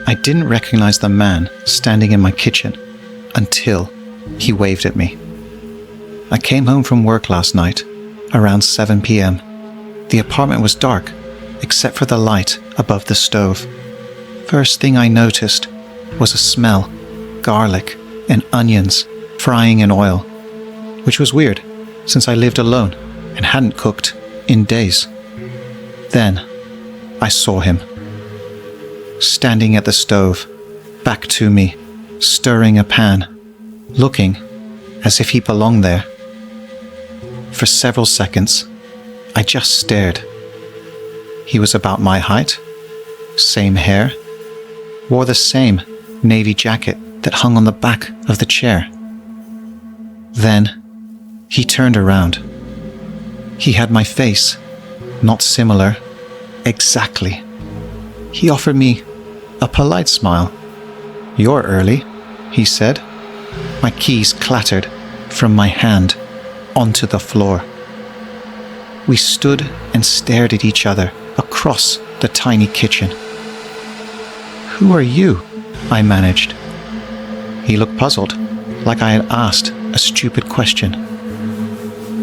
I didn't recognize the man standing in my kitchen until he waved at me. I came home from work last night, around 7 p.m. The apartment was dark, except for the light above the stove. First thing I noticed was a smell, garlic and onions frying in oil, which was weird since I lived alone and hadn't cooked in days. Then I saw him, standing at the stove, back to me, stirring a pan, looking as if he belonged there. For several seconds, I just stared. He was about my height, same hair, wore the same navy jacket that hung on the back of the chair. Then he turned around. He had my face, not similar, exactly. He offered me a polite smile. "You're early," he said. My keys clattered from my hand onto the floor. We stood and stared at each other across the tiny kitchen. "Who are you?" I managed. He looked puzzled, like I had asked a stupid question.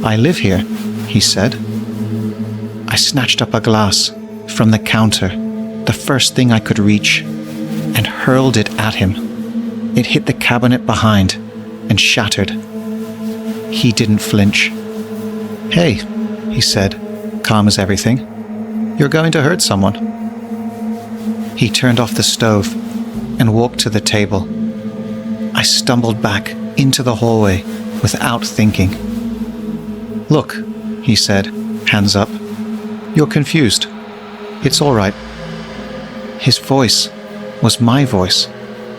"I live here," he said. I snatched up a glass from the counter, the first thing I could reach, and hurled it at him. It hit the cabinet behind and shattered. He didn't flinch. "Hey," he said, calm as everything. "You're going to hurt someone." He turned off the stove and walked to the table. I stumbled back into the hallway without thinking. "Look," he said, hands up. "You're confused. It's all right." His voice was my voice,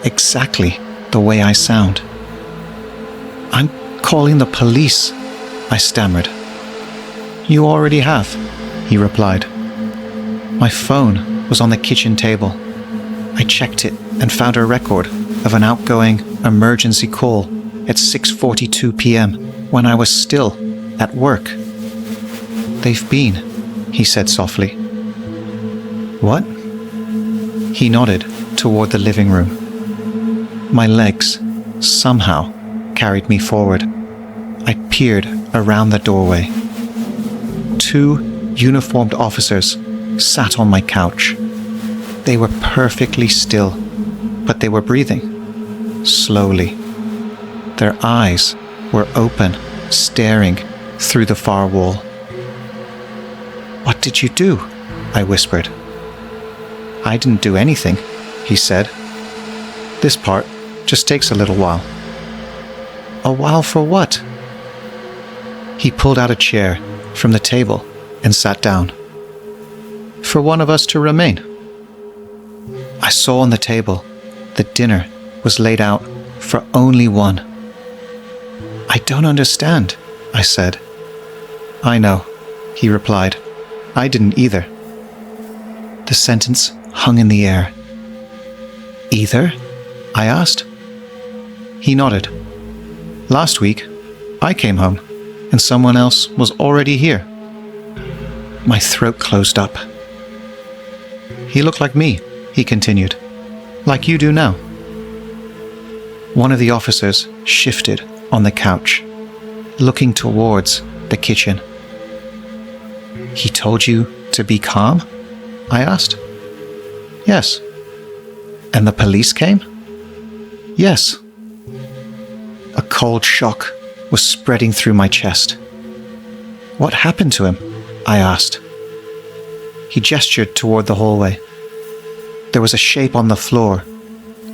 exactly the way I sound. "I'm calling the police," I stammered. "You already have," he replied. My phone was on the kitchen table. I checked it and found a record of an outgoing emergency call at 6:42 p.m. when I was still at work. "They've been," he said softly. "What?" He nodded toward the living room. My legs somehow carried me forward. I peered around the doorway. 2 uniformed officers sat on my couch. They were perfectly still, but they were breathing, slowly. Their eyes were open, staring through the far wall. "What did you do?" I whispered. "I didn't do anything," he said. "This part just takes a little while." "A while for what?" He pulled out a chair from the table and sat down. "For one of us to remain." I saw on the table the dinner was laid out for only one. "I don't understand," I said. "I know," he replied. "I didn't either." The sentence hung in the air. "Either?" I asked. He nodded. "Last week, I came home, and someone else was already here." My throat closed up. "He looked like me," he continued. "Like you do now." One of the officers shifted on the couch, looking towards the kitchen. "He told you to be calm?" I asked. "Yes." "And the police came?" "Yes." A cold shock was spreading through my chest. "What happened to him?" I asked. He gestured toward the hallway. There was a shape on the floor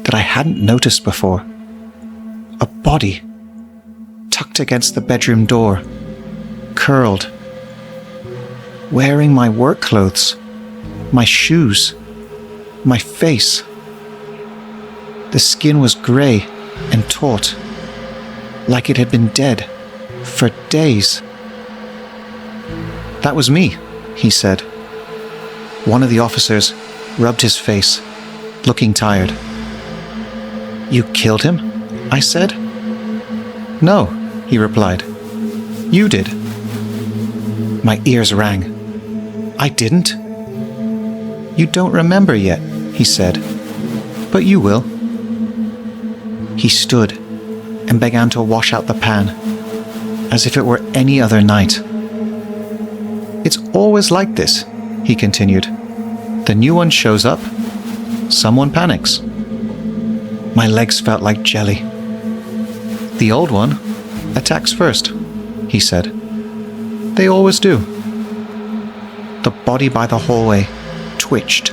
that I hadn't noticed before. A body, tucked against the bedroom door, curled, wearing my work clothes, my shoes, my face. The skin was grey and taut, like it had been dead for days. "That was me," he said. One of the officers rubbed his face, looking tired. "You killed him?" I said. "No," he replied. "You did." My ears rang. "I didn't." "You don't remember yet," he said. "But you will." He stood and began to wash out the pan, as if it were any other night. "It's always like this," he continued. "The new one shows up, someone panics." My legs felt like jelly. "The old one attacks first," he said. "They always do." The body by the hallway twitched.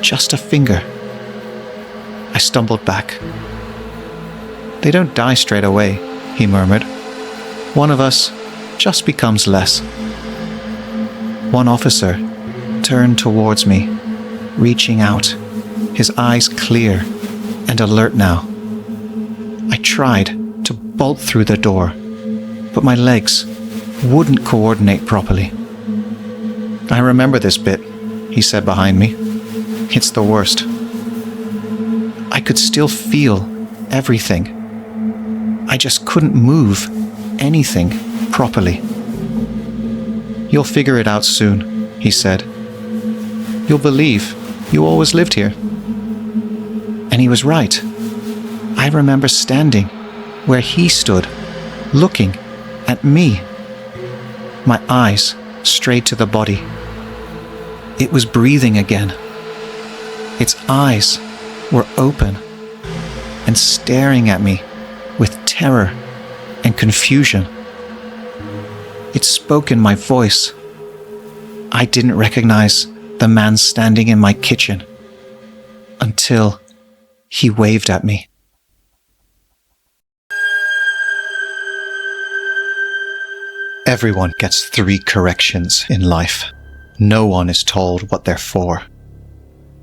Just a finger. I stumbled back. "They don't die straight away," he murmured. "One of us just becomes less." One officer turned towards me, reaching out, his eyes clear and alert now. I tried to bolt through the door, but my legs wouldn't coordinate properly. "I remember this bit," he said behind me. "It's the worst." I could still feel everything. I just couldn't move anything properly. "You'll figure it out soon," he said. "You'll believe you always lived here." And he was right. I remember standing where he stood, looking at me. My eyes strayed to the body. It was breathing again. Its eyes were open and staring at me with terror and confusion. It spoke in my voice. I didn't recognize the man standing in my kitchen until he waved at me. Everyone gets 3 corrections in life. No one is told what they're for.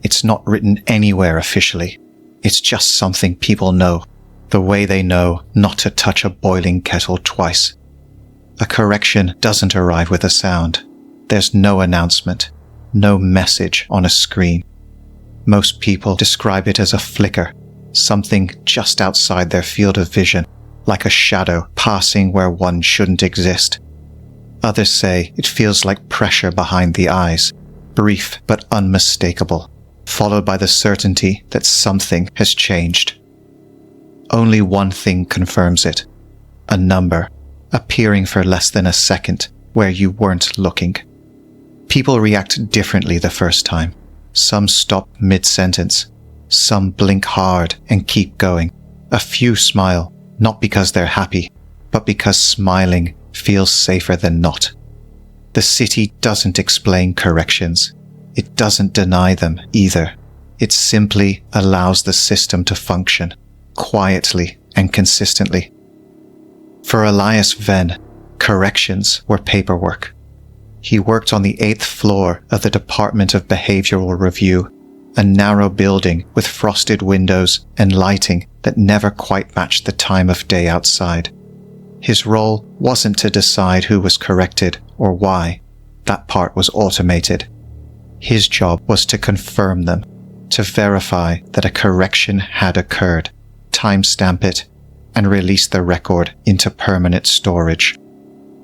It's not written anywhere officially. It's just something people know, the way they know not to touch a boiling kettle twice. A correction doesn't arrive with a sound. There's no announcement, no message on a screen. Most people describe it as a flicker, something just outside their field of vision, like a shadow passing where one shouldn't exist. Others say it feels like pressure behind the eyes, brief but unmistakable, followed by the certainty that something has changed. Only one thing confirms it: a number, appearing for less than a second where you weren't looking. People react differently the first time. Some stop mid-sentence. Some blink hard and keep going. A few smile, not because they're happy, but because smiling feels safer than not. The city doesn't explain corrections. It doesn't deny them either. It simply allows the system to function, quietly and consistently. For Elias Venn, corrections were paperwork. He worked on the 8th floor of the Department of Behavioral Review, a narrow building with frosted windows and lighting that never quite matched the time of day outside. His role wasn't to decide who was corrected or why. That part was automated. His job was to confirm them, to verify that a correction had occurred, timestamp it, and release the record into permanent storage.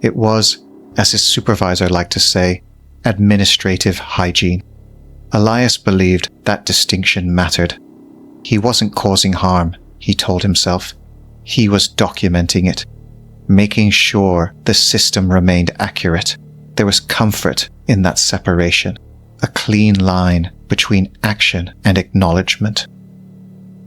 It was, as his supervisor liked to say, administrative hygiene. Elias believed that distinction mattered. He wasn't causing harm, he told himself. He was documenting it, making sure the system remained accurate. There was comfort in that separation, a clean line between action and acknowledgement.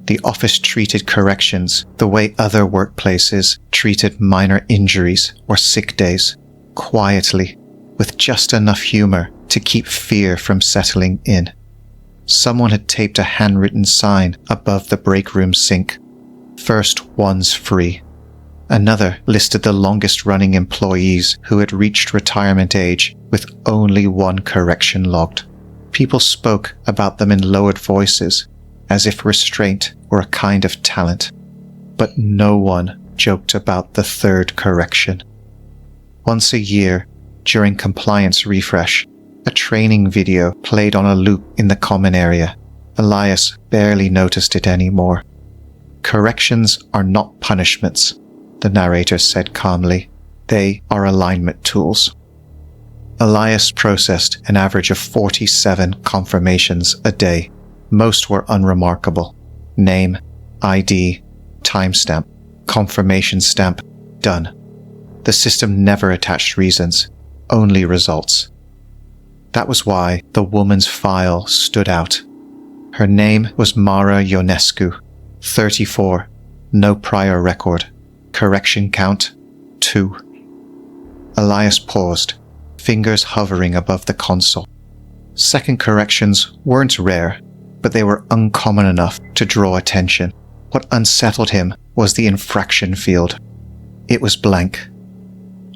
The office treated corrections the way other workplaces treated minor injuries or sick days, quietly, with just enough humor to keep fear from settling in. Someone had taped a handwritten sign above the break room sink. First one's free. Another listed the longest-running employees who had reached retirement age with only one correction logged. People spoke about them in lowered voices, as if restraint were a kind of talent. But no one joked about the 3rd correction. Once a year, during compliance refresh, a training video played on a loop in the common area. Elias barely noticed it anymore. Corrections are not punishments, the narrator said calmly. They are alignment tools. Elias processed an average of 47 confirmations a day. Most were unremarkable. Name, ID, timestamp, confirmation stamp, done. The system never attached reasons, only results. That was why the woman's file stood out. Her name was Mara Ionescu, 34, no prior record. Correction count, 2. Elias paused, fingers hovering above the console. Second corrections weren't rare, but they were uncommon enough to draw attention. What unsettled him was the infraction field. It was blank.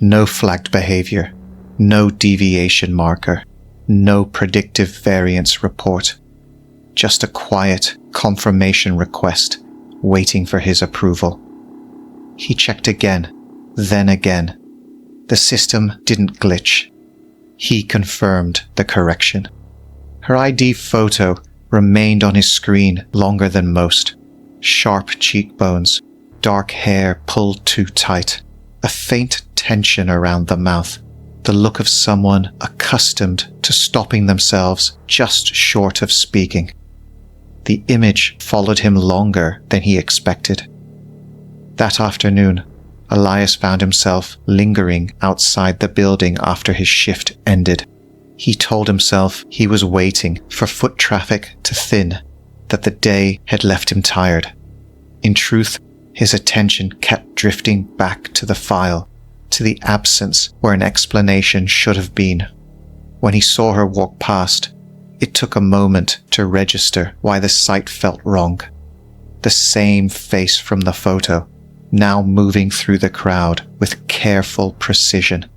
No flagged behavior, no deviation marker, no predictive variance report. Just a quiet confirmation request waiting for his approval. He checked again, then again. The system didn't glitch. He confirmed the correction. Her ID photo remained on his screen longer than most. Sharp cheekbones, dark hair pulled too tight, a faint tension around the mouth, the look of someone accustomed to stopping themselves just short of speaking. The image followed him longer than he expected. That afternoon, Elias found himself lingering outside the building after his shift ended. He told himself he was waiting for foot traffic to thin, that the day had left him tired. In truth, his attention kept drifting back to the file, to the absence where an explanation should have been. When he saw her walk past, it took a moment to register why the sight felt wrong. The same face from the photo, now moving through the crowd with careful precision,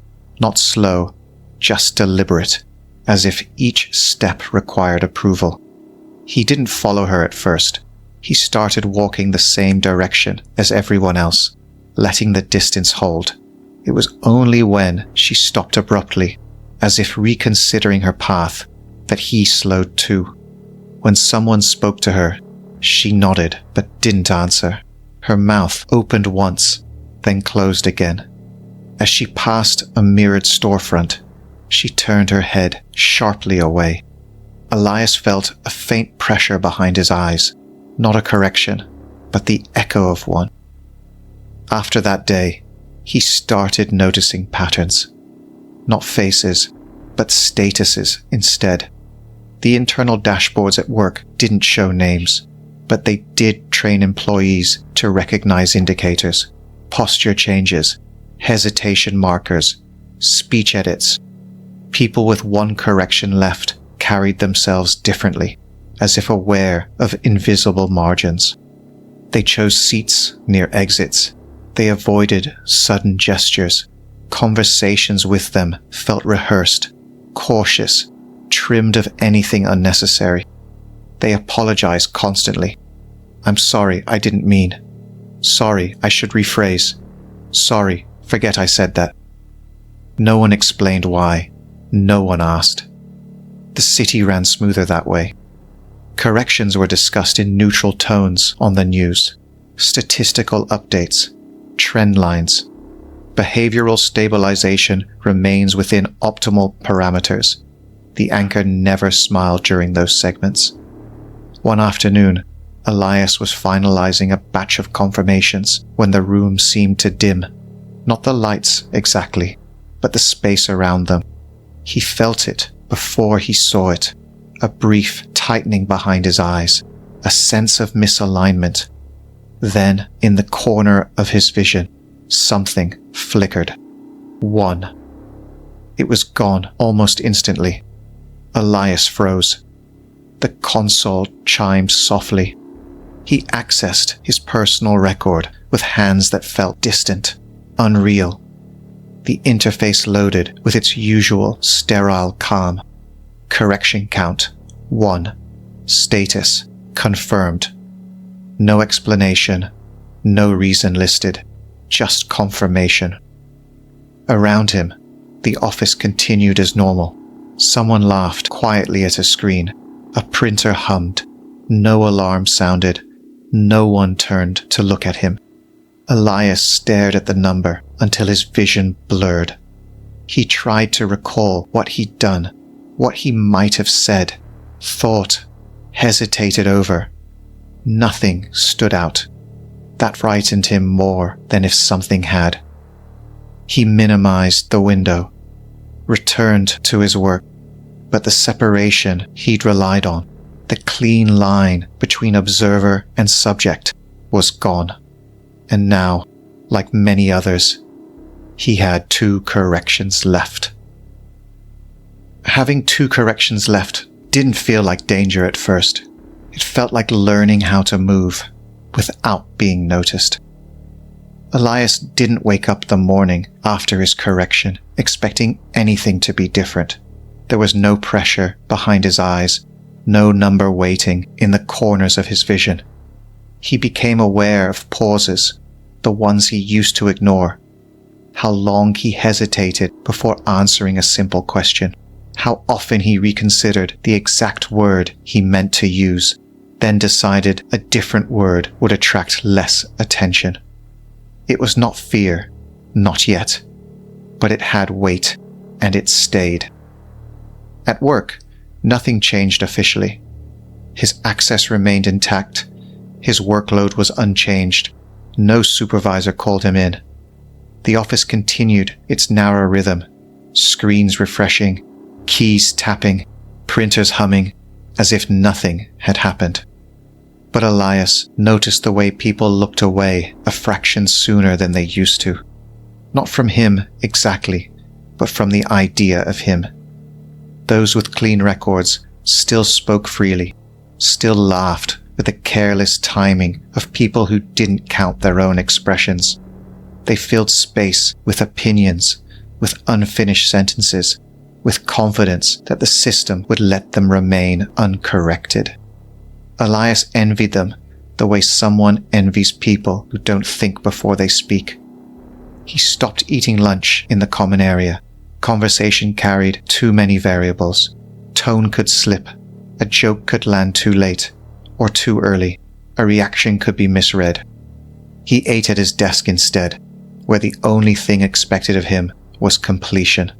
not slow, just deliberate, as if each step required approval. He didn't follow her at first. He started walking the same direction as everyone else, letting the distance hold. It was only when she stopped abruptly, as if reconsidering her path, that he slowed too. When someone spoke to her, she nodded but didn't answer. Her mouth opened once, then closed again. As she passed a mirrored storefront, she turned her head sharply away. Elias felt a faint pressure behind his eyes, not a correction, but the echo of one. After that day, he started noticing patterns. Not faces, but statuses instead. The internal dashboards at work didn't show names, but they did train employees to recognize indicators, posture changes, hesitation markers, speech edits. People with one correction left carried themselves differently, as if aware of invisible margins. They chose seats near exits. They avoided sudden gestures. Conversations with them felt rehearsed, cautious, trimmed of anything unnecessary. They apologized constantly. "I'm sorry, I didn't mean. Sorry, I should rephrase. Sorry, forget I said that." No one explained why. No one asked. The city ran smoother that way. Corrections were discussed in neutral tones on the news. Statistical updates, trend lines. Behavioral stabilization remains within optimal parameters. The anchor never smiled during those segments. One afternoon, Elias was finalizing a batch of confirmations when the room seemed to dim. Not the lights exactly, but the space around them. He felt it before he saw it. A brief tightening behind his eyes, a sense of misalignment. Then, in the corner of his vision, something flickered. One. It was gone almost instantly. Elias froze. The console chimed softly. He accessed his personal record with hands that felt distant, unreal. The interface loaded with its usual sterile calm. Correction count, 1. Status, confirmed. No explanation, no reason listed, just confirmation. Around him, the office continued as normal. Someone laughed quietly at a screen. A printer hummed. No alarm sounded. No one turned to look at him. Elias stared at the number until his vision blurred. He tried to recall what he'd done, what he might have said, thought, hesitated over. Nothing stood out. That frightened him more than if something had. He minimized the window, returned to his work, but the separation he'd relied on, the clean line between observer and subject, was gone. And now, like many others, he had 2 corrections left. Having 2 corrections left didn't feel like danger at first. It felt like learning how to move without being noticed. Elias didn't wake up the morning after his correction expecting anything to be different. There was no pressure behind his eyes, no number waiting in the corners of his vision. He became aware of pauses, the ones he used to ignore. How long he hesitated before answering a simple question. How often he reconsidered the exact word he meant to use, then decided a different word would attract less attention. It was not fear, not yet, but it had weight, and it stayed. At work, nothing changed officially. His access remained intact. His workload was unchanged. No supervisor called him in. The office continued its narrow rhythm, screens refreshing, keys tapping, printers humming, as if nothing had happened. But Elias noticed the way people looked away a fraction sooner than they used to. Not from him exactly, but from the idea of him. Those with clean records still spoke freely, still laughed with the careless timing of people who didn't count their own expressions. They filled space with opinions, with unfinished sentences, with confidence that the system would let them remain uncorrected. Elias envied them the way someone envies people who don't think before they speak. He stopped eating lunch in the common area. Conversation carried too many variables. Tone could slip. A joke could land too late or too early. A reaction could be misread. He ate at his desk instead, where the only thing expected of him was completion.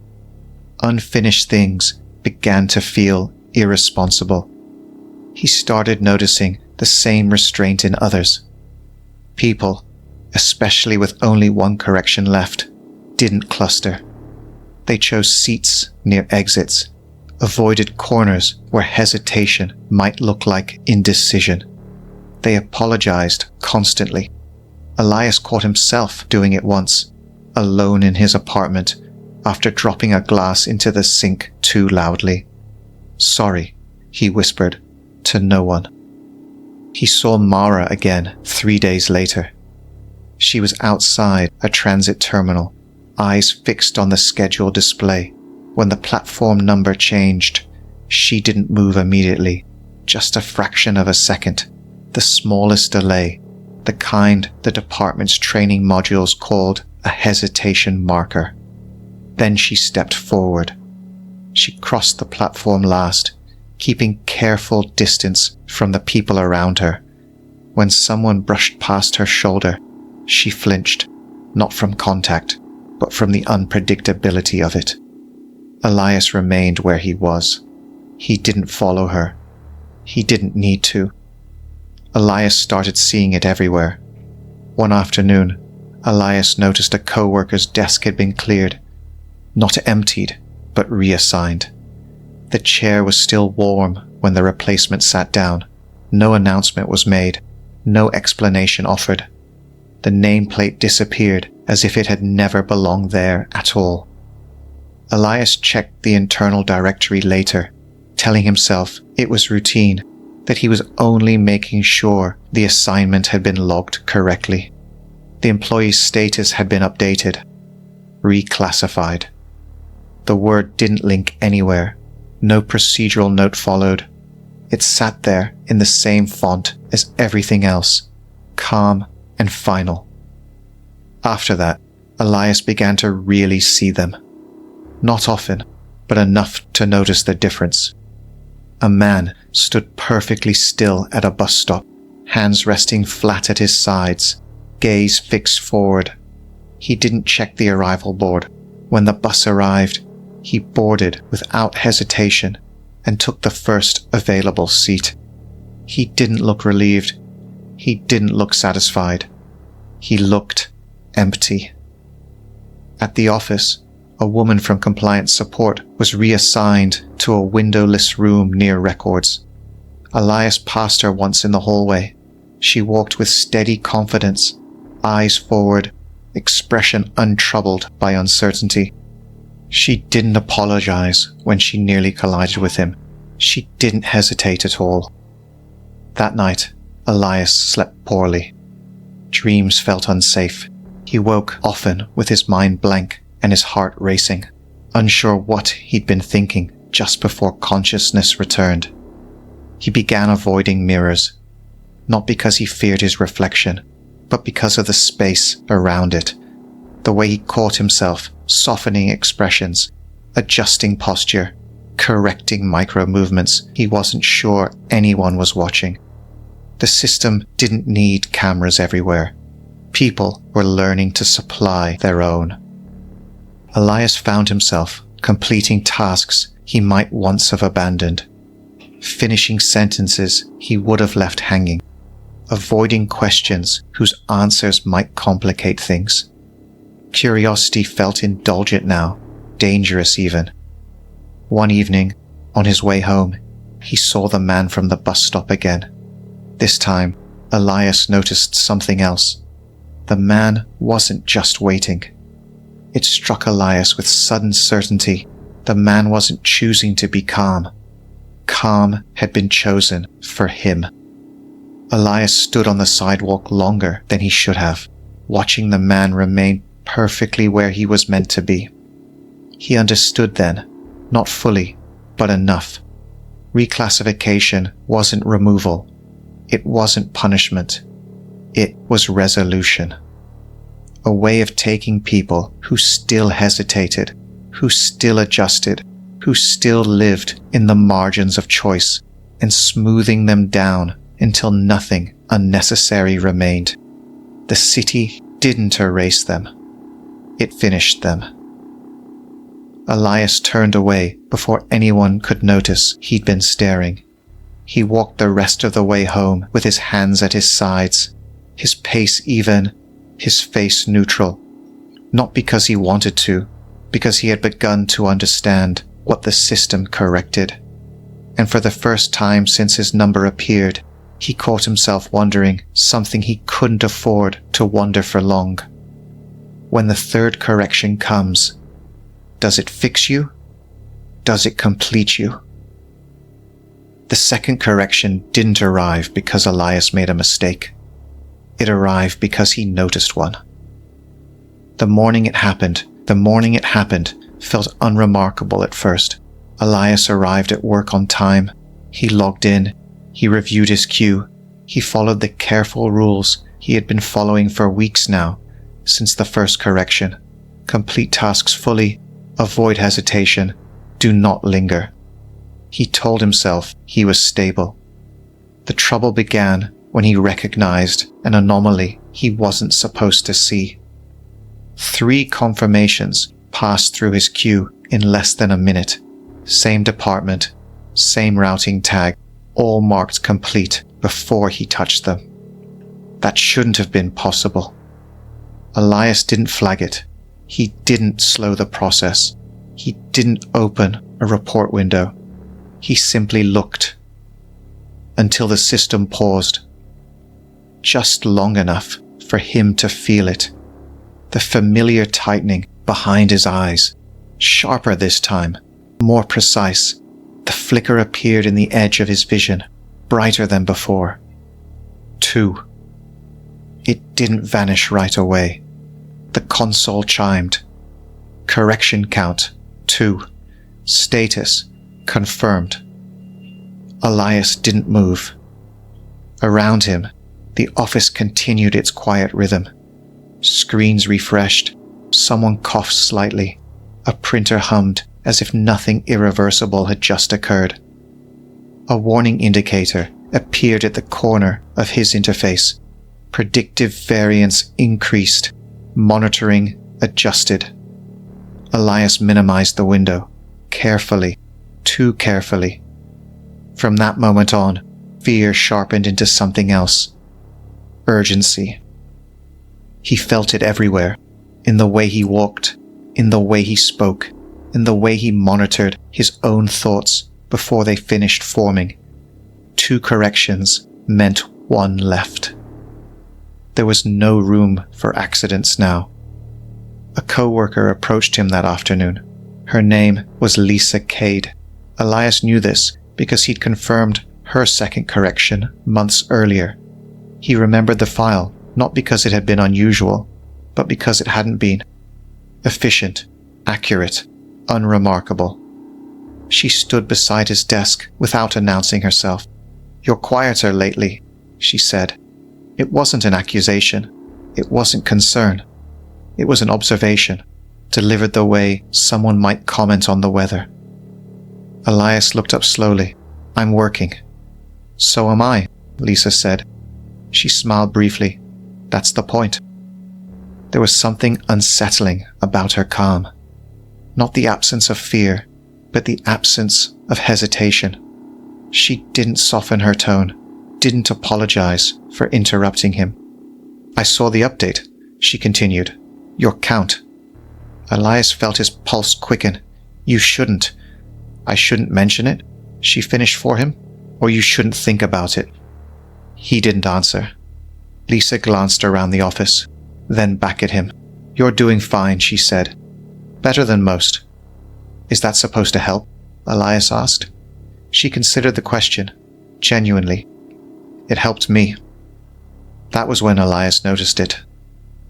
Unfinished things began to feel irresponsible. He started noticing the same restraint in others. People, especially with only one correction left, didn't cluster. They chose seats near exits, avoided corners where hesitation might look like indecision. They apologized constantly. Elias caught himself doing it once, alone in his apartment, after dropping a glass into the sink too loudly. "Sorry," he whispered, to no one. He saw Mara again 3 days later. She was outside a transit terminal, eyes fixed on the schedule display. When the platform number changed, she didn't move immediately, just a fraction of a second, the smallest delay, the kind the department's training modules called a hesitation marker. Then she stepped forward. She crossed the platform last, keeping careful distance from the people around her. When someone brushed past her shoulder, she flinched, not from contact, but from the unpredictability of it. Elias remained where he was. He didn't follow her. He didn't need to. Elias started seeing it everywhere. One afternoon, Elias noticed a co-worker's desk had been cleared. Not emptied, but reassigned. The chair was still warm when the replacement sat down. No announcement was made. No explanation offered. The nameplate disappeared as if it had never belonged there at all. Elias checked the internal directory later, telling himself it was routine, that he was only making sure the assignment had been logged correctly. The employee's status had been updated, reclassified. The word didn't link anywhere. No procedural note followed. It sat there in the same font as everything else, calm and final. After that, Elias began to really see them. Not often, but enough to notice the difference. A man stood perfectly still at a bus stop, hands resting flat at his sides, gaze fixed forward. He didn't check the arrival board. When the bus arrived, he boarded without hesitation and took the first available seat. He didn't look relieved. He didn't look satisfied. He looked empty. At the office, a woman from compliance support was reassigned to a windowless room near records. Elias passed her once in the hallway. She walked with steady confidence, eyes forward, expression untroubled by uncertainty. She didn't apologize when she nearly collided with him. She didn't hesitate at all. That night, Elias slept poorly. Dreams felt unsafe. He woke often with his mind blank and his heart racing, unsure what he'd been thinking just before consciousness returned. He began avoiding mirrors, not because he feared his reflection, but because of the space around it, the way he caught himself softening expressions, adjusting posture, correcting micro-movements he wasn't sure anyone was watching. The system didn't need cameras everywhere. People were learning to supply their own. Elias found himself completing tasks he might once have abandoned, finishing sentences he would have left hanging, avoiding questions whose answers might complicate things. Curiosity felt indulgent now, dangerous even. One evening, on his way home, he saw the man from the bus stop again. This time, Elias noticed something else. The man wasn't just waiting. It struck Elias with sudden certainty. The man wasn't choosing to be calm. Calm had been chosen for him. Elias stood on the sidewalk longer than he should have, watching the man remain perfectly where he was meant to be. He understood then, not fully, but enough. Reclassification wasn't removal. It wasn't punishment. It was resolution. A way of taking people who still hesitated, who still adjusted, who still lived in the margins of choice, and smoothing them down until nothing unnecessary remained. The city didn't erase them. It finished them. Elias turned away before anyone could notice he'd been staring. He walked the rest of the way home with his hands at his sides, his pace even, his face neutral. Not because he wanted to, because he had begun to understand what the system corrected. And for the first time since his number appeared, he caught himself wondering something he couldn't afford to wonder for long. When the third correction comes, does it fix you? Does it complete you? The second correction didn't arrive because Elias made a mistake. It arrived because he noticed one. The morning it happened felt unremarkable at first. Elias arrived at work on time. He logged in. He reviewed his queue. He followed the careful rules he had been following for weeks now, since the first correction. Complete tasks fully. Avoid hesitation. Do not linger. He told himself he was stable. The trouble began when he recognized an anomaly he wasn't supposed to see. 3 confirmations passed through his queue in less than a minute. Same department, same routing tag, all marked complete before he touched them. That shouldn't have been possible. Elias didn't flag it. He didn't slow the process. He didn't open a report window. He simply looked until the system paused, just long enough for him to feel it. The familiar tightening behind his eyes, sharper this time, more precise. The flicker appeared in the edge of his vision, brighter than before. 2. It didn't vanish right away. The console chimed. Correction count, 2. Status, confirmed. Elias didn't move. Around him, the office continued its quiet rhythm. Screens refreshed. Someone coughed slightly. A printer hummed as if nothing irreversible had just occurred. A warning indicator appeared at the corner of his interface. Predictive variance increased. Monitoring adjusted. Elias minimized the window. Carefully. Too carefully. From that moment on, fear sharpened into something else. Urgency. He felt it everywhere, in the way he walked, in the way he spoke, in the way he monitored his own thoughts before they finished forming. 2 corrections meant 1 left. There was no room for accidents now. A co-worker approached him that afternoon. Her name was Lisa Cade. Elias knew this because he'd confirmed her second correction months earlier. He remembered the file, not because it had been unusual, but because it hadn't been. Efficient, accurate, unremarkable. She stood beside his desk without announcing herself. "You're quieter lately," she said. It wasn't an accusation. It wasn't concern. It was an observation, delivered the way someone might comment on the weather. Elias looked up slowly. "I'm working." "So am I," Lisa said. She smiled briefly. "That's the point." There was something unsettling about her calm. Not the absence of fear, but the absence of hesitation. She didn't soften her tone, didn't apologize for interrupting him. "I saw the update," she continued. "Your count." Elias felt his pulse quicken. "You shouldn't." "I shouldn't mention it?" she finished for him. "Or you shouldn't think about it?" He didn't answer. Lisa glanced around the office, then back at him. "You're doing fine," she said. "Better than most." "Is that supposed to help?" Elias asked. She considered the question, genuinely. "It helped me." That was when Elias noticed it.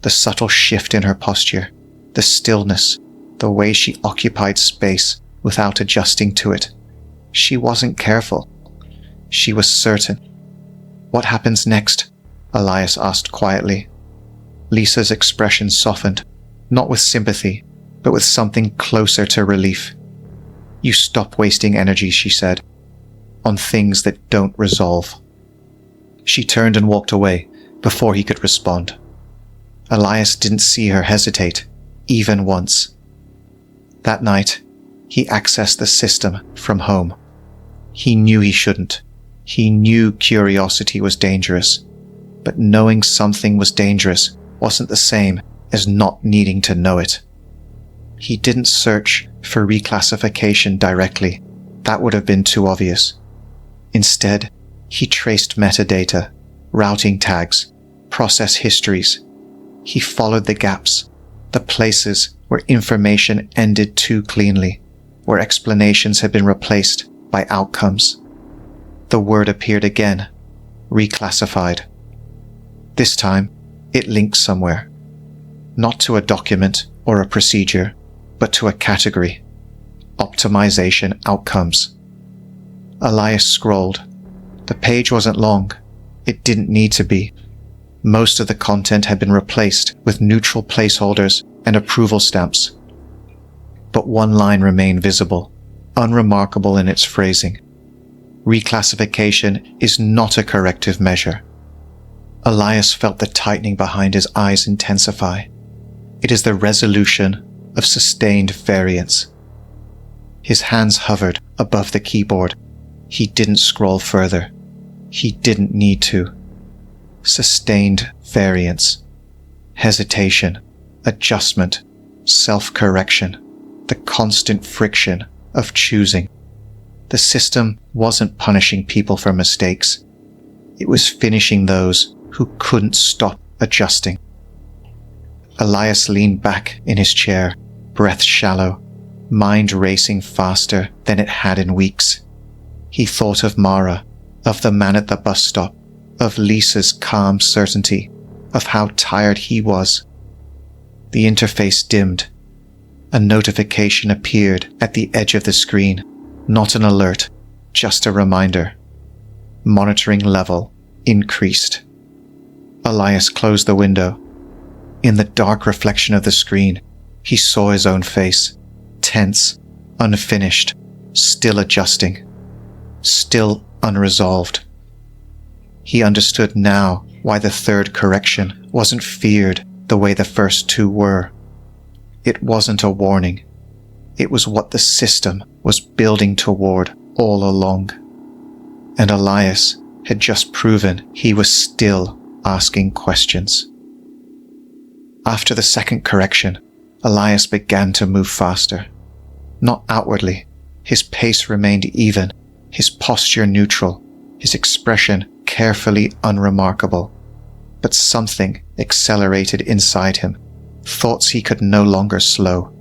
The subtle shift in her posture, the stillness, the way she occupied space without adjusting to it. She wasn't careful. She was certain. "What happens next?" Elias asked quietly. Lisa's expression softened, not with sympathy, but with something closer to relief. "You stop wasting energy," she said, "on things that don't resolve." She turned and walked away before he could respond. Elias didn't see her hesitate, even once. That night, he accessed the system from home. He knew he shouldn't. He knew curiosity was dangerous. But knowing something was dangerous wasn't the same as not needing to know it. He didn't search for reclassification directly. That would have been too obvious. Instead, he traced metadata, routing tags, process histories. He followed the gaps, the places where information ended too cleanly, where explanations had been replaced by outcomes. The word appeared again, reclassified. This time, it linked somewhere. Not to a document or a procedure, but to a category. Optimization outcomes. Elias scrolled. The page wasn't long. It didn't need to be. Most of the content had been replaced with neutral placeholders and approval stamps. But one line remained visible, unremarkable in its phrasing. Reclassification is not a corrective measure. Elias felt the tightening behind his eyes intensify. It is the resolution of sustained variance. His hands hovered above the keyboard. He didn't scroll further. He didn't need to. Sustained variance. Hesitation, adjustment, self-correction, the constant friction of choosing. The system wasn't punishing people for mistakes. It was finishing those who couldn't stop adjusting. Elias leaned back in his chair, breath shallow, mind racing faster than it had in weeks. He thought of Mara, of the man at the bus stop, of Lisa's calm certainty, of how tired he was. The interface dimmed. A notification appeared at the edge of the screen, not an alert, just a reminder. Monitoring level increased. Elias closed the window. In the dark reflection of the screen, he saw his own face, tense, unfinished, still adjusting, still unresolved. He understood now why the third correction wasn't feared the way the first two were. It wasn't a warning. It was what the system was building toward all along. And Elias had just proven he was still asking questions. After the second correction, Elias began to move faster. Not outwardly. His pace remained even, his posture neutral, his expression carefully unremarkable. But something accelerated inside him, thoughts he could no longer slow.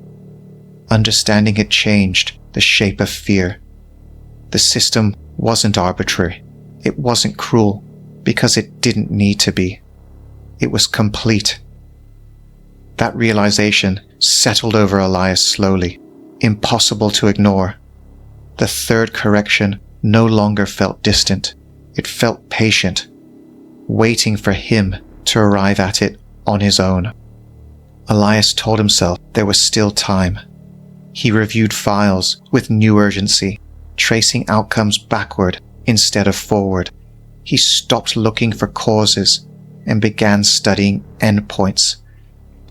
Understanding had changed the shape of fear. The system wasn't arbitrary. It wasn't cruel, because it didn't need to be. It was complete. That realization settled over Elias slowly, impossible to ignore. The third correction no longer felt distant. It felt patient, waiting for him to arrive at it on his own. Elias told himself there was still time. He reviewed files with new urgency, tracing outcomes backward instead of forward. He stopped looking for causes and began studying endpoints.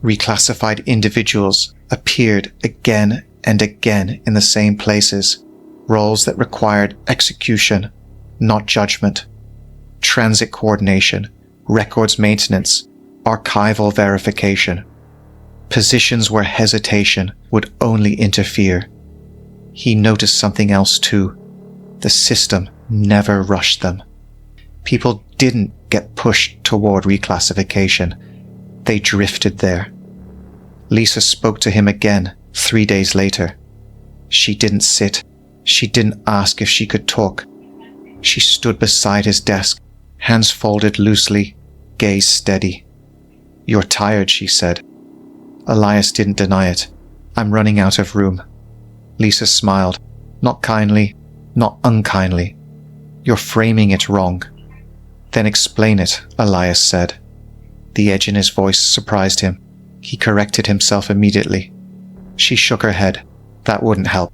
Reclassified individuals appeared again and again in the same places, roles that required execution, not judgment. Transit coordination, records maintenance, archival verification. Positions where hesitation would only interfere. He noticed something else too. The system never rushed them. People didn't get pushed toward reclassification. They drifted there. Lisa spoke to him again 3 days later. She didn't sit. She didn't ask if she could talk. She stood beside his desk, hands folded loosely, gaze steady. "You're tired," she said. Elias didn't deny it. "I'm running out of room." Lisa smiled, not kindly, not unkindly. "You're framing it wrong." "Then explain it," Elias said. The edge in his voice surprised him. He corrected himself immediately. She shook her head. "That wouldn't help."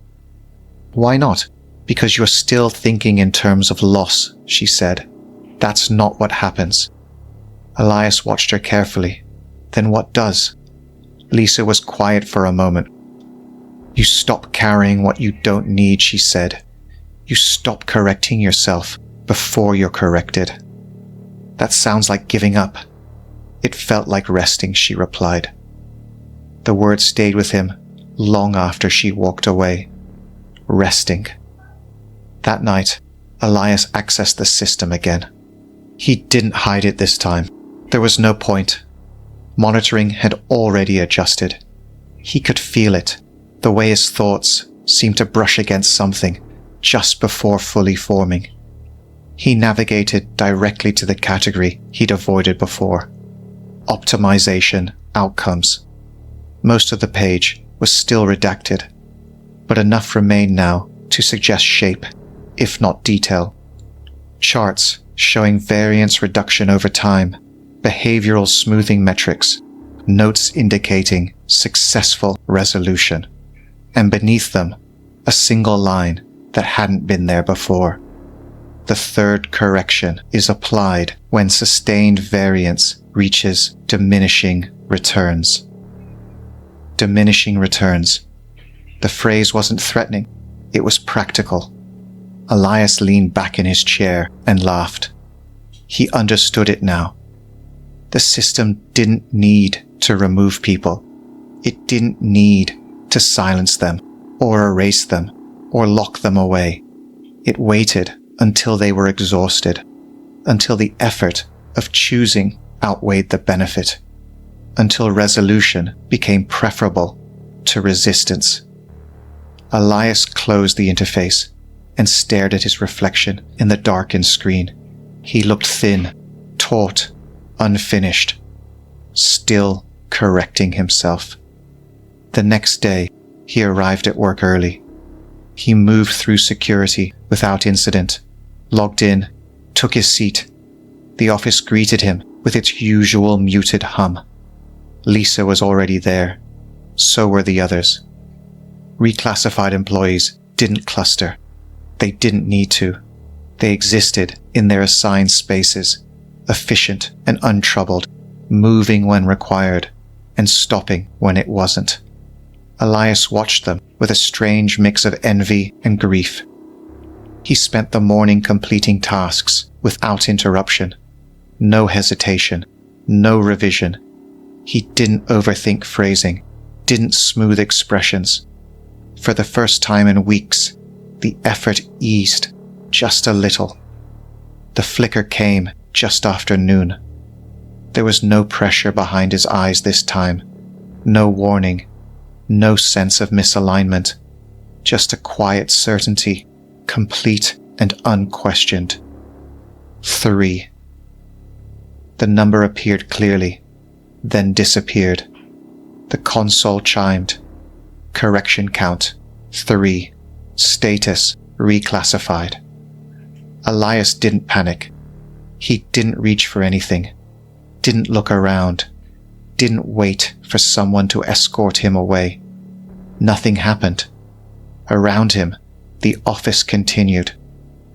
"Why not?" "Because you're still thinking in terms of loss," she said. "That's not what happens." Elias watched her carefully. "Then what does?" Lisa was quiet for a moment. "You stop carrying what you don't need," she said. "You stop correcting yourself before you're corrected." "That sounds like giving up." "It felt like resting," she replied. The word stayed with him long after she walked away. Resting. That night, Elias accessed the system again. He didn't hide it this time. There was no point. Monitoring had already adjusted. He could feel it, the way his thoughts seemed to brush against something just before fully forming. He navigated directly to the category he'd avoided before. Optimization outcomes. Most of the page was still redacted, but enough remained now to suggest shape, if not detail. Charts showing variance reduction over time, behavioral smoothing metrics, notes indicating successful resolution, and beneath them, a single line that hadn't been there before. The third correction is applied when sustained variance reaches diminishing returns. Diminishing returns. The phrase wasn't threatening, it was practical. Elias leaned back in his chair and laughed. He understood it now. The system didn't need to remove people. It didn't need to silence them, or erase them, or lock them away. It waited until they were exhausted, until the effort of choosing outweighed the benefit, until resolution became preferable to resistance. Elias closed the interface and stared at his reflection in the darkened screen. He looked thin, taut, unfinished, still correcting himself. The next day, he arrived at work early. He moved through security without incident, logged in, took his seat. The office greeted him with its usual muted hum. Lisa was already there. So were the others. Reclassified employees didn't cluster. They didn't need to. They existed in their assigned spaces, efficient and untroubled, moving when required and stopping when it wasn't. Elias watched them with a strange mix of envy and grief. He spent the morning completing tasks without interruption. No hesitation, no revision. He didn't overthink phrasing, didn't smooth expressions. For the first time in weeks, the effort eased just a little. The flicker came just after noon. There was no pressure behind his eyes this time, no warning, no sense of misalignment, just a quiet certainty, complete and unquestioned. 3. The number appeared clearly, then disappeared. The console chimed. Correction count, 3. Status reclassified. Elias didn't panic. He didn't reach for anything, didn't look around, didn't wait for someone to escort him away. Nothing happened. Around him, the office continued.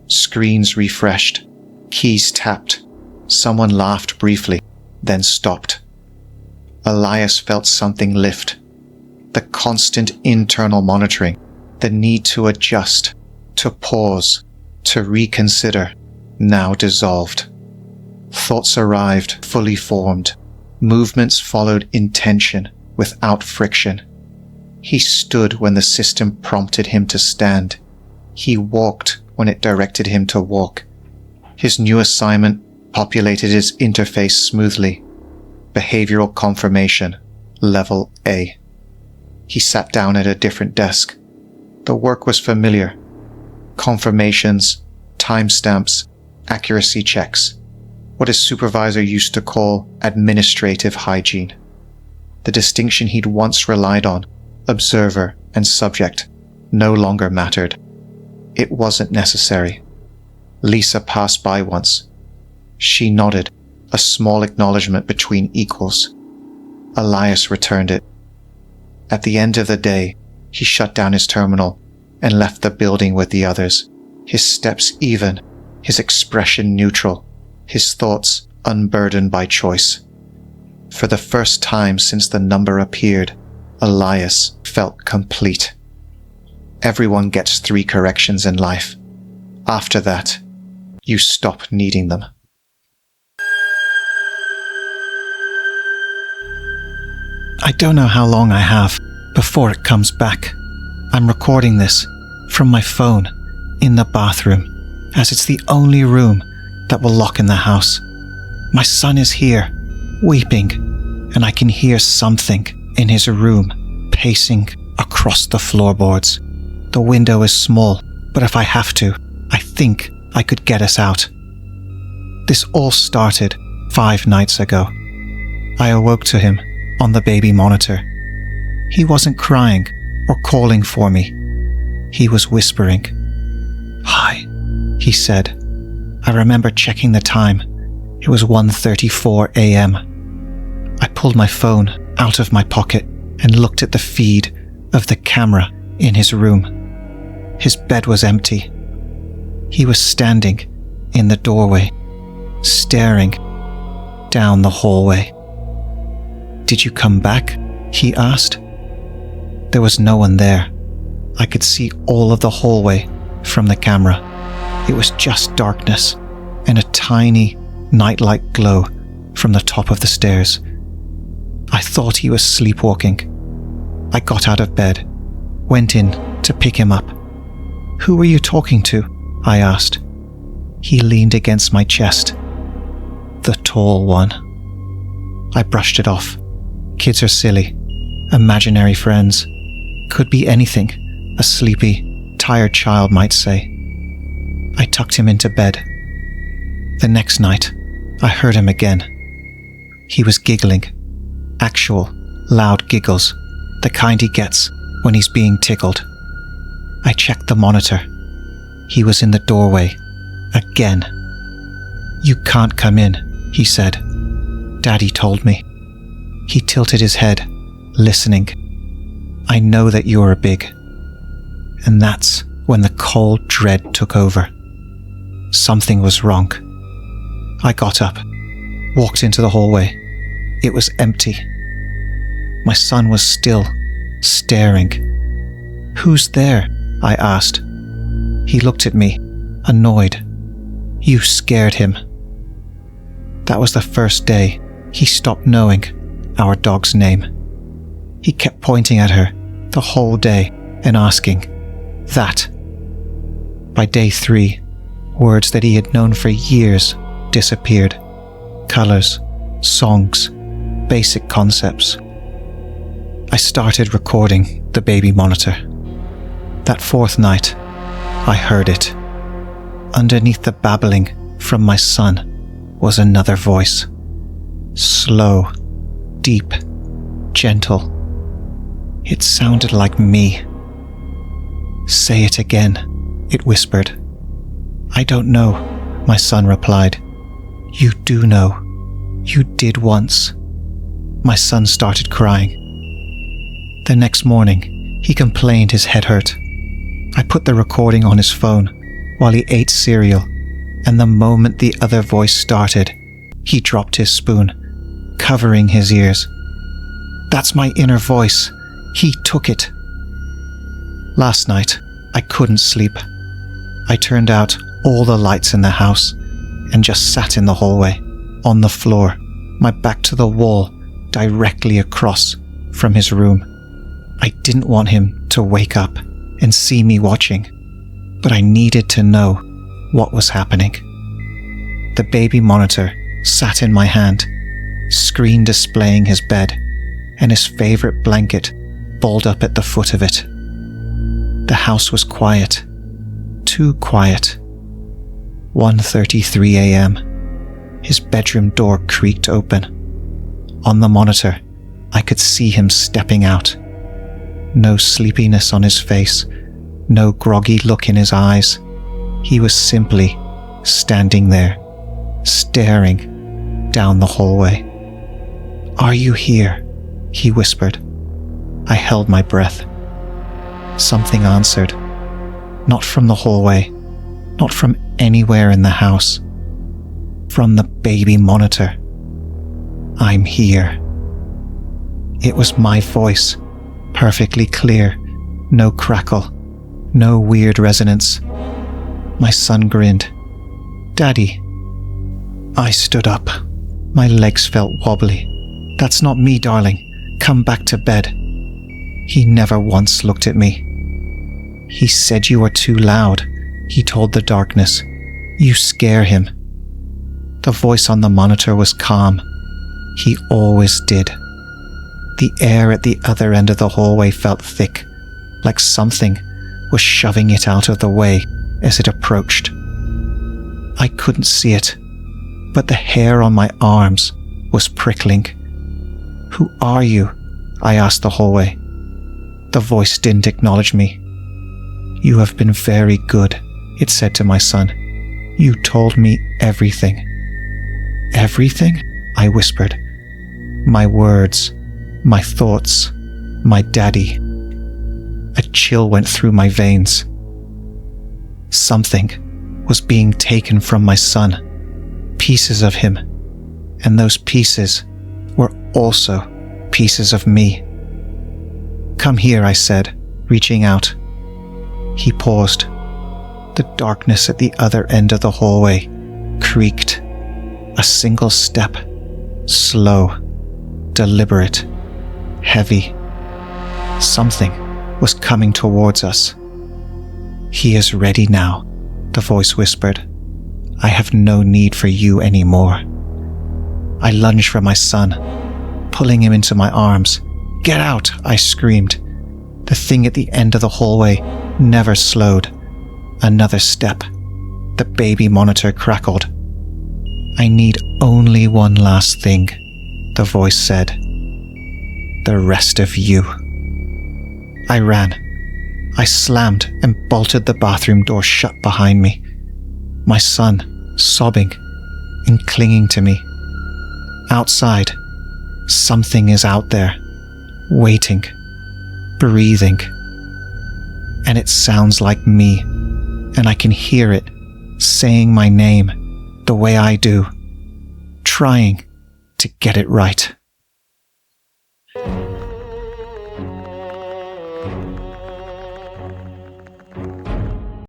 Screens refreshed, keys tapped. Someone laughed briefly, then stopped. Elias felt something lift. The constant internal monitoring, the need to adjust, to pause, to reconsider, now dissolved. Thoughts arrived, fully formed. Movements followed intention, without friction. He stood when the system prompted him to stand. He walked when it directed him to walk. His new assignment populated his interface smoothly. Behavioral confirmation, level A. He sat down at a different desk. The work was familiar. Confirmations, timestamps, accuracy checks. What his supervisor used to call administrative hygiene. The distinction he'd once relied on, observer and subject, no longer mattered. It wasn't necessary. Lisa passed by once. She nodded, a small acknowledgement between equals. Elias returned it. At the end of the day, he shut down his terminal and left the building with the others, his steps even, his expression neutral, his thoughts unburdened by choice. For the first time since the number appeared, Elias felt complete. Everyone gets 3 corrections in life. After that, you stop needing them. I don't know how long I have before it comes back. I'm recording this from my phone in the bathroom, as it's the only room that will lock in the house. My son is here, weeping, and I can hear something in his room pacing across the floorboards. The window is small, but if I have to, I think I could get us out. This all started 5 nights ago. I awoke to him on the baby monitor. He wasn't crying or calling for me. He was whispering. "Hi," he said. I remember checking the time. It was 1:34 a.m. I pulled my phone out of my pocket and looked at the feed of the camera in his room. His bed was empty. He was standing in the doorway, staring down the hallway. "Did you come back?" he asked. There was no one there. I could see all of the hallway from the camera. It was just darkness and a tiny nightlight glow from the top of the stairs. I thought he was sleepwalking. I got out of bed, went in to pick him up. "Who were you talking to?" I asked. He leaned against my chest. "The tall one." I brushed it off. Kids are silly. Imaginary friends. Could be anything, a sleepy, tired child might say. I tucked him into bed. The next night, I heard him again. He was giggling. Actual, loud giggles, the kind he gets when he's being tickled. I checked the monitor. He was in the doorway, again. "You can't come in," he said. "Daddy told me." He tilted his head, listening. "I know that you're big." And that's when the cold dread took over. Something was wrong. I got up, walked into the hallway. It was empty. My son was still, staring. "Who's there?" I asked. He looked at me, annoyed. You scared him. That was the first day he stopped knowing our dog's name. He kept pointing at her the whole day and asking, "That." By day 3, words that he had known for years disappeared. Colors, songs, basic concepts. I started recording the baby monitor. That 4th night, I heard it. Underneath the babbling from my son was another voice. Slow, deep, gentle. It sounded like me. "Say it again," it whispered. "I don't know," my son replied. "You do know. You did once." My son started crying. The next morning, he complained his head hurt. I put the recording on his phone while he ate cereal, and the moment the other voice started, he dropped his spoon, covering his ears. "That's my inner voice. He took it." Last night, I couldn't sleep. I turned out all the lights in the house and just sat in the hallway, on the floor, my back to the wall, directly across from his room. I didn't want him to wake up and see me watching, but I needed to know what was happening. The baby monitor sat in my hand, screen displaying his bed, and his favorite blanket balled up at the foot of it. The house was quiet, too quiet. 1:33 a.m. His bedroom door creaked open. On the monitor, I could see him stepping out. No sleepiness on his face, no groggy look in his eyes. He was simply standing there, staring down the hallway. "Are you here?" he whispered. I held my breath. Something answered. Not from the hallway, not from anywhere in the house. From the baby monitor. "I'm here." It was my voice, perfectly clear, no crackle, no weird resonance. My son grinned. "Daddy." I stood up. My legs felt wobbly. "That's not me, darling. Come back to bed." He never once looked at me. "He said you were too loud," he told the darkness. "You scare him." The voice on the monitor was calm. He always did. The air at the other end of the hallway felt thick, like something was shoving it out of the way as it approached. I couldn't see it, but the hair on my arms was prickling. "Who are you?" I asked the hallway. The voice didn't acknowledge me. "You have been very good," it said to my son. "You told me everything." "Everything?" I whispered. My words, my thoughts, my daddy. A chill went through my veins. Something was being taken from my son, pieces of him, and those pieces were also pieces of me. "Come here," I said, reaching out. He paused. The darkness at the other end of the hallway creaked. A single step, slow, deliberate, heavy. Something was coming towards us. "He is ready now," the voice whispered. "I have no need for you anymore." I lunged for my son, pulling him into my arms. "Get out!" I screamed. The thing at the end of the hallway never slowed. Another step. The baby monitor crackled. "I need only one last thing," the voice said. "The rest of you." I ran. I slammed and bolted the bathroom door shut behind me. My son, sobbing and clinging to me. Outside, something is out there, waiting, breathing. And it sounds like me, and I can hear it saying my name the way I do, trying to get it right.